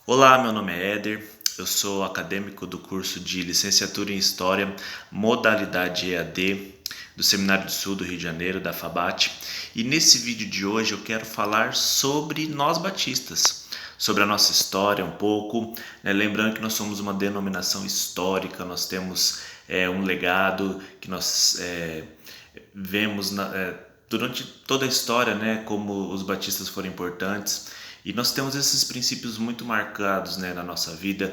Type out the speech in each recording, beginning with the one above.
Olá, meu nome é Éder, eu sou acadêmico do curso de Licenciatura em História, modalidade EAD, do Seminário do Sul do Rio de Janeiro, da FABAT, e nesse vídeo de hoje eu quero falar sobre nós batistas, sobre a nossa história um pouco, né? Lembrando que nós somos uma denominação histórica, nós temos um legado que nós vemos durante toda a história, né, como os batistas foram importantes. E nós temos esses princípios muito marcados, né, na nossa vida,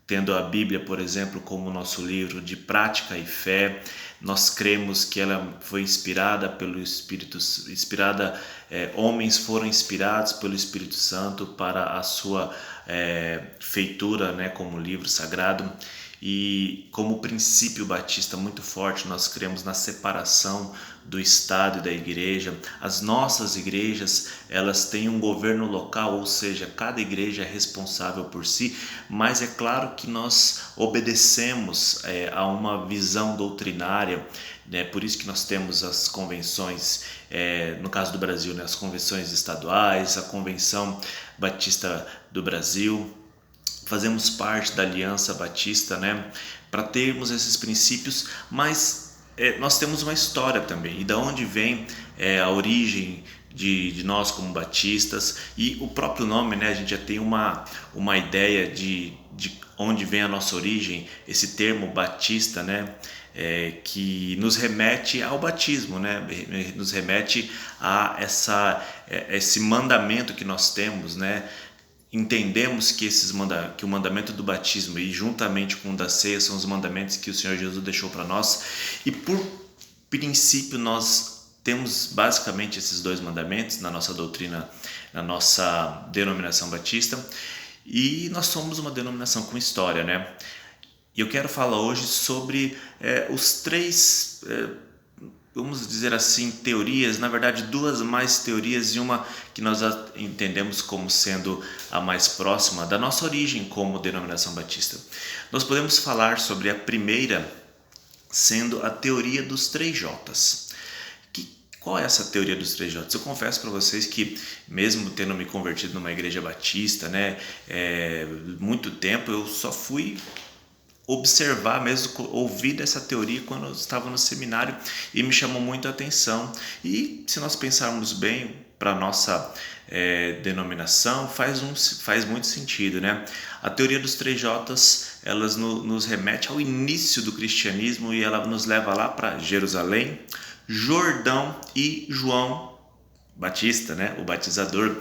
tendo a Bíblia, por exemplo, como nosso livro de prática e fé. Nós cremos que ela foi inspirada pelo Espírito, homens foram inspirados pelo Espírito Santo para a sua feitura, né, como livro sagrado. E como princípio batista muito forte, nós cremos na separação do Estado e da igreja. As nossas igrejas, elas têm um governo local, ou seja, cada igreja é responsável por si, mas é claro que nós obedecemos a uma visão doutrinária, né? Por isso que nós temos as convenções, no caso do Brasil, né? As convenções estaduais, a Convenção Batista do Brasil. Fazemos parte da Aliança Batista, né, para termos esses princípios, mas nós temos uma história também, e da onde vem a origem de nós como batistas, e o próprio nome, né, a gente já tem uma ideia de onde vem a nossa origem, esse termo batista, né, que nos remete ao batismo, né, nos remete a esse mandamento que nós temos, né. Entendemos que que o mandamento do batismo e juntamente com o da ceia são os mandamentos que o Senhor Jesus deixou para nós, e por princípio nós temos basicamente esses dois mandamentos na nossa doutrina, na nossa denominação batista, e nós somos uma denominação com história, né? E eu quero falar hoje sobre os três, vamos dizer assim, teorias, na verdade duas mais teorias e uma que nós entendemos como sendo a mais próxima da nossa origem como denominação batista. Nós podemos falar sobre a primeira sendo a teoria dos 3Js. Qual é essa teoria dos 3Js? Eu confesso para vocês que, mesmo tendo me convertido numa igreja batista, né, muito tempo, eu só fui observar mesmo, ouvir dessa teoria quando eu estava no seminário, e me chamou muito a atenção. E se nós pensarmos bem, para a nossa denominação faz muito sentido, né? A teoria dos 3Js, elas nos remete ao início do cristianismo, e ela nos leva lá para Jerusalém, Jordão e João Batista, né, o batizador.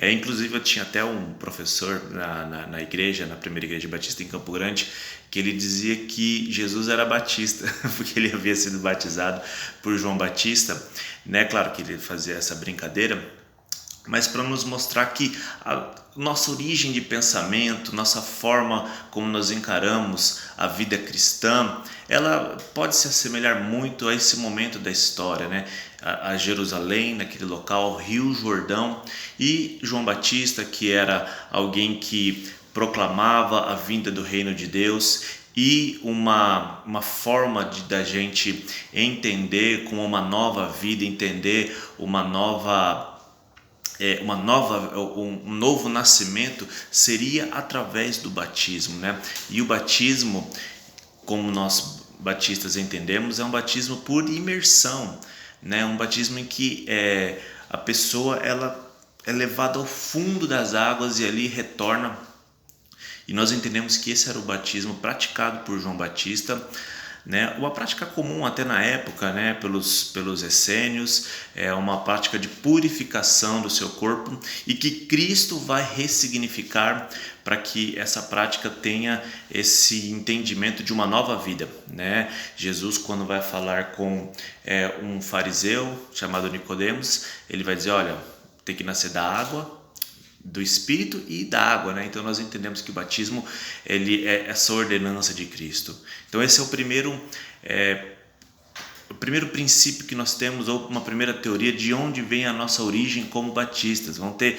Inclusive eu tinha até um professor na igreja, na primeira igreja batista em Campo Grande, que ele dizia que Jesus era batista, porque ele havia sido batizado por João Batista, né? Claro que ele fazia essa brincadeira, mas para nos mostrar que a nossa origem de pensamento, nossa forma como nós encaramos a vida cristã, ela pode se assemelhar muito a esse momento da história, né? A Jerusalém, naquele local, Rio Jordão, e João Batista, que era alguém que proclamava a vinda do reino de Deus, e uma forma da gente entender com uma nova vida, entender um novo nascimento seria através do batismo, né? E o batismo, como nós batistas entendemos, é um batismo por imersão, né? Um batismo em que a pessoa ela é levada ao fundo das águas e ali retorna. E nós entendemos que esse era o batismo praticado por João Batista, né? Uma prática comum até na época, né, pelos essênios, é uma prática de purificação do seu corpo, e que Cristo vai ressignificar para que essa prática tenha esse entendimento de uma nova vida, né? Jesus, quando vai falar com um fariseu chamado Nicodemos, ele vai dizer: olha, tem que nascer da água, do Espírito e da água, né? Então nós entendemos que o batismo ele é essa ordenança de Cristo. Então esse é o primeiro princípio que nós temos, ou uma primeira teoria de onde vem a nossa origem como batistas. Vão ter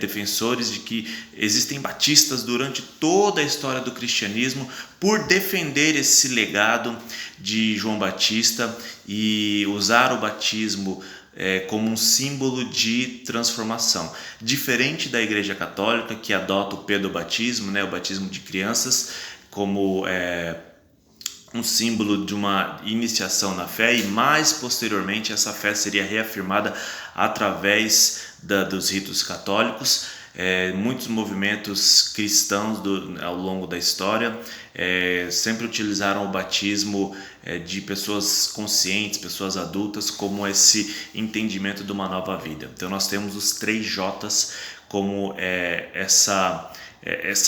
defensores de que existem batistas durante toda a história do cristianismo por defender esse legado de João Batista e usar o batismo como um símbolo de transformação. Diferente da Igreja Católica, que adota o pedobatismo, né, o batismo de crianças, como um símbolo de uma iniciação na fé, e mais posteriormente essa fé seria reafirmada através dos ritos católicos. Muitos movimentos cristãos ao longo da história sempre utilizaram o batismo de pessoas conscientes, pessoas adultas, como esse entendimento de uma nova vida. Então nós temos os 3 J's como essa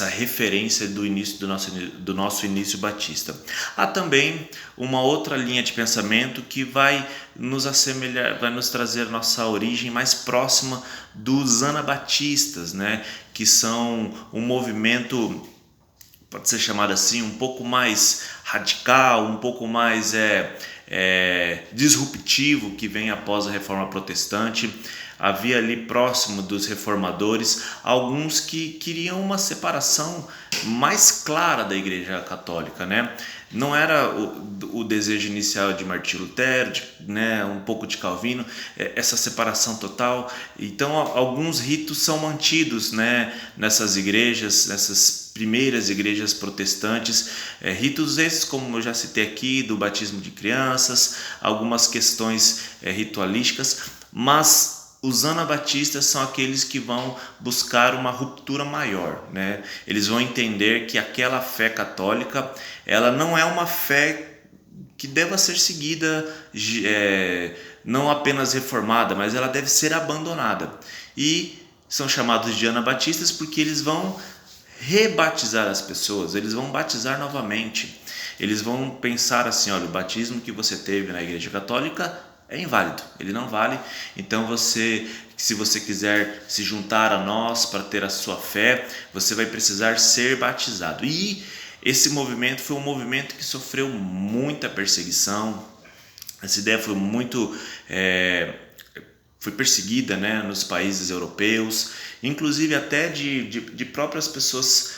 referência do início do nosso início batista. Há também uma outra linha de pensamento que vai nos assemelhar, vai nos trazer nossa origem mais próxima dos anabatistas, né? Que são um movimento, pode ser chamado assim, um pouco mais radical, um pouco mais disruptivo, que vem após a Reforma Protestante. Havia ali próximo dos reformadores alguns que queriam uma separação mais clara da Igreja Católica, né? Não era o desejo inicial de Martinho Lutero, né, um pouco de Calvino, essa separação total. Então alguns ritos são mantidos, né, nessas igrejas, nessas primeiras igrejas protestantes, ritos esses, como eu já citei aqui, do batismo de crianças, algumas questões ritualísticas, mas os anabatistas são aqueles que vão buscar uma ruptura maior, né? Eles vão entender que aquela fé católica, ela não é uma fé que deva ser seguida, não apenas reformada, mas ela deve ser abandonada. E são chamados de anabatistas porque eles vão rebatizar as pessoas, eles vão batizar novamente. Eles vão pensar assim, olha, o batismo que você teve na Igreja Católica é inválido, ele não vale. Então se você quiser se juntar a nós para ter a sua fé, você vai precisar ser batizado. E esse movimento foi um movimento que sofreu muita perseguição. Essa ideia foi foi perseguida, né, nos países europeus, inclusive até de próprias pessoas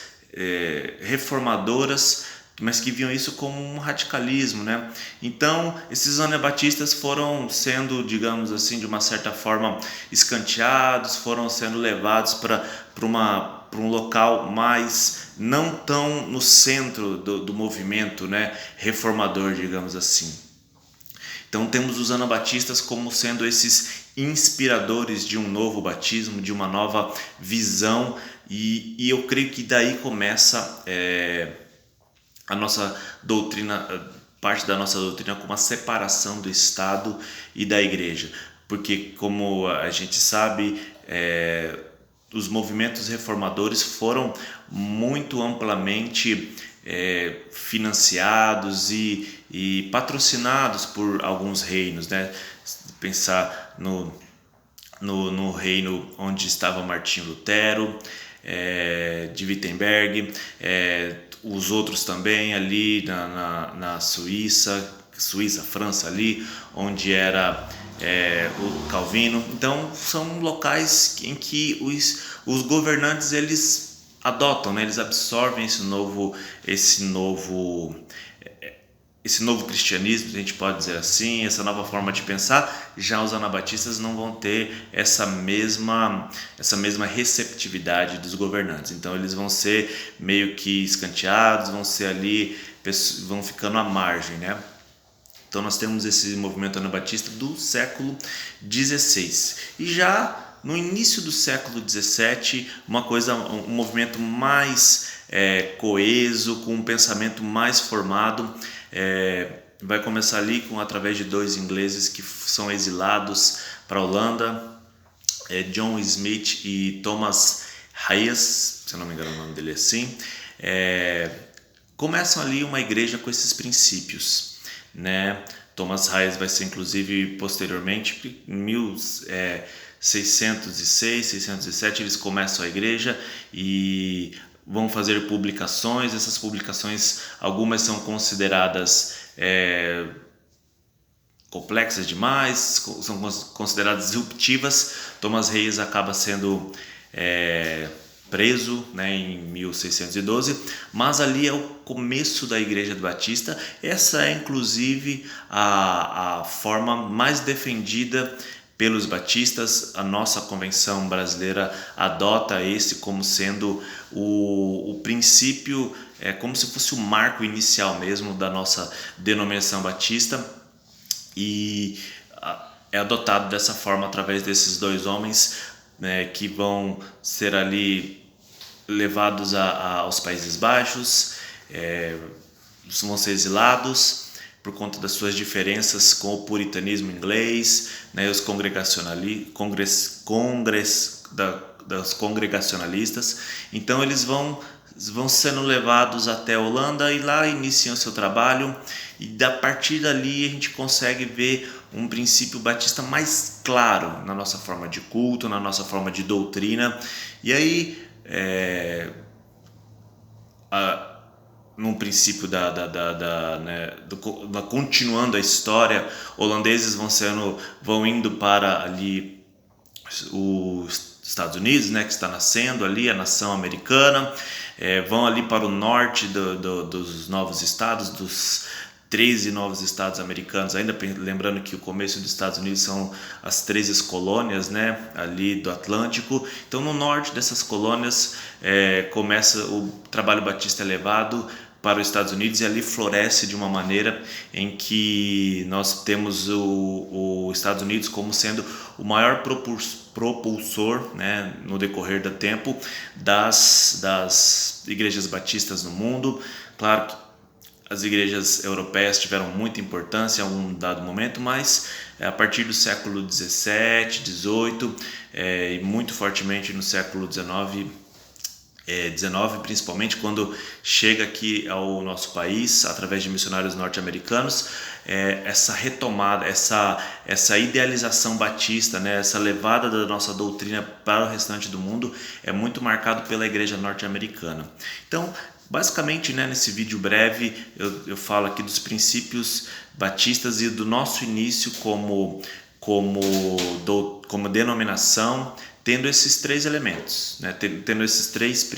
reformadoras, mas que viam isso como um radicalismo, né? Então, esses anabatistas foram sendo, digamos assim, de uma certa forma escanteados, foram sendo levados para um local mais não tão no centro do movimento, né, reformador, digamos assim. Então temos os anabatistas como sendo esses inspiradores de um novo batismo, de uma nova visão, e eu creio que daí começa a nossa doutrina, parte da nossa doutrina, com uma separação do Estado e da Igreja, porque, como a gente sabe, os movimentos reformadores foram muito amplamente financiados e patrocinados por alguns reinos, né? Pensar no reino onde estava Martinho Lutero, de Wittenberg, os outros também ali na Suíça, França ali, onde era o Calvino. Então são locais em que os governantes eles adotam, né? Eles absorvem esse novo cristianismo, a gente pode dizer assim, essa nova forma de pensar. Já os anabatistas não vão ter essa mesma receptividade dos governantes. Então eles vão ser meio que escanteados, vão ser ali, vão ficando à margem, né? Então nós temos esse movimento anabatista do século XVI. E já no início do século XVII, um movimento mais coeso, com um pensamento mais formado, vai começar ali através de 2 ingleses que são exilados para a Holanda, John Smith e Thomas Hayes, se eu não me engano o nome dele é assim. Começam ali uma igreja com esses princípios, né? Thomas Hayes vai ser inclusive posteriormente, em 1606, 607, eles começam a igreja e vão fazer publicações. Essas publicações, algumas são consideradas complexas demais, são consideradas disruptivas. Thomas Hayes acaba sendo preso, né, em 1612, mas ali é o começo da Igreja Batista. Essa é inclusive a forma mais defendida pelos batistas. A nossa convenção brasileira adota esse como sendo o princípio, como se fosse o marco inicial mesmo da nossa denominação batista, e é adotado dessa forma através desses dois homens, né, que vão ser ali levados aos Países Baixos, vão ser exilados por conta das suas diferenças com o puritanismo inglês, né, os das congregacionalistas. Então eles vão sendo levados até a Holanda e lá iniciam seu trabalho, e a partir dali a gente consegue ver um princípio batista mais claro na nossa forma de culto, na nossa forma de doutrina. E aí num princípio continuando a história, holandeses vão indo para ali os Estados Unidos, né, que está nascendo ali, a nação americana, vão ali para o norte dos novos estados, dos 13 novos estados americanos, ainda lembrando que o começo dos Estados Unidos são as 13 colônias, né, ali do Atlântico. Então no norte dessas colônias começa o trabalho batista levado para os Estados Unidos, e ali floresce de uma maneira em que nós temos os Estados Unidos como sendo o maior propulsor, né, no decorrer do tempo das igrejas batistas no mundo. Claro que as igrejas europeias tiveram muita importância em um dado momento, mas a partir do século XVII, XVIII e muito fortemente no século XIX, principalmente quando chega aqui ao nosso país através de missionários norte-americanos, essa retomada, essa idealização batista, né, essa levada da nossa doutrina para o restante do mundo é muito marcado pela igreja norte-americana. Então, basicamente, né, nesse vídeo breve eu falo aqui dos princípios batistas e do nosso início como denominação, tendo esses três elementos, né? Tendo essas três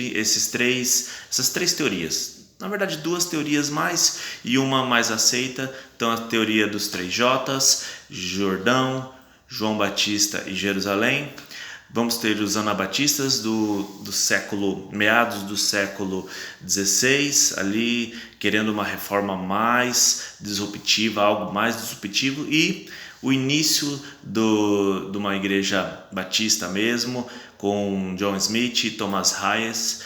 teorias. Na verdade, duas teorias mais e uma mais aceita. Então, a teoria dos 3 J's, Jordão, João Batista e Jerusalém. Vamos ter os anabatistas meados do século XVI, ali querendo uma reforma mais disruptiva, algo mais disruptivo, e o início de uma igreja batista mesmo, com John Smith e Thomas Hayes.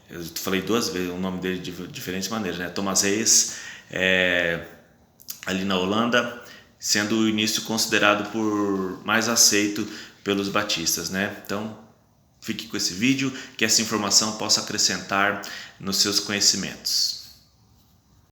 Eu falei 2 vezes o nome dele de diferentes maneiras, né? Thomas Hayes, ali na Holanda, sendo o início considerado por mais aceito pelos batistas, né? Então, fique com esse vídeo, que essa informação possa acrescentar nos seus conhecimentos.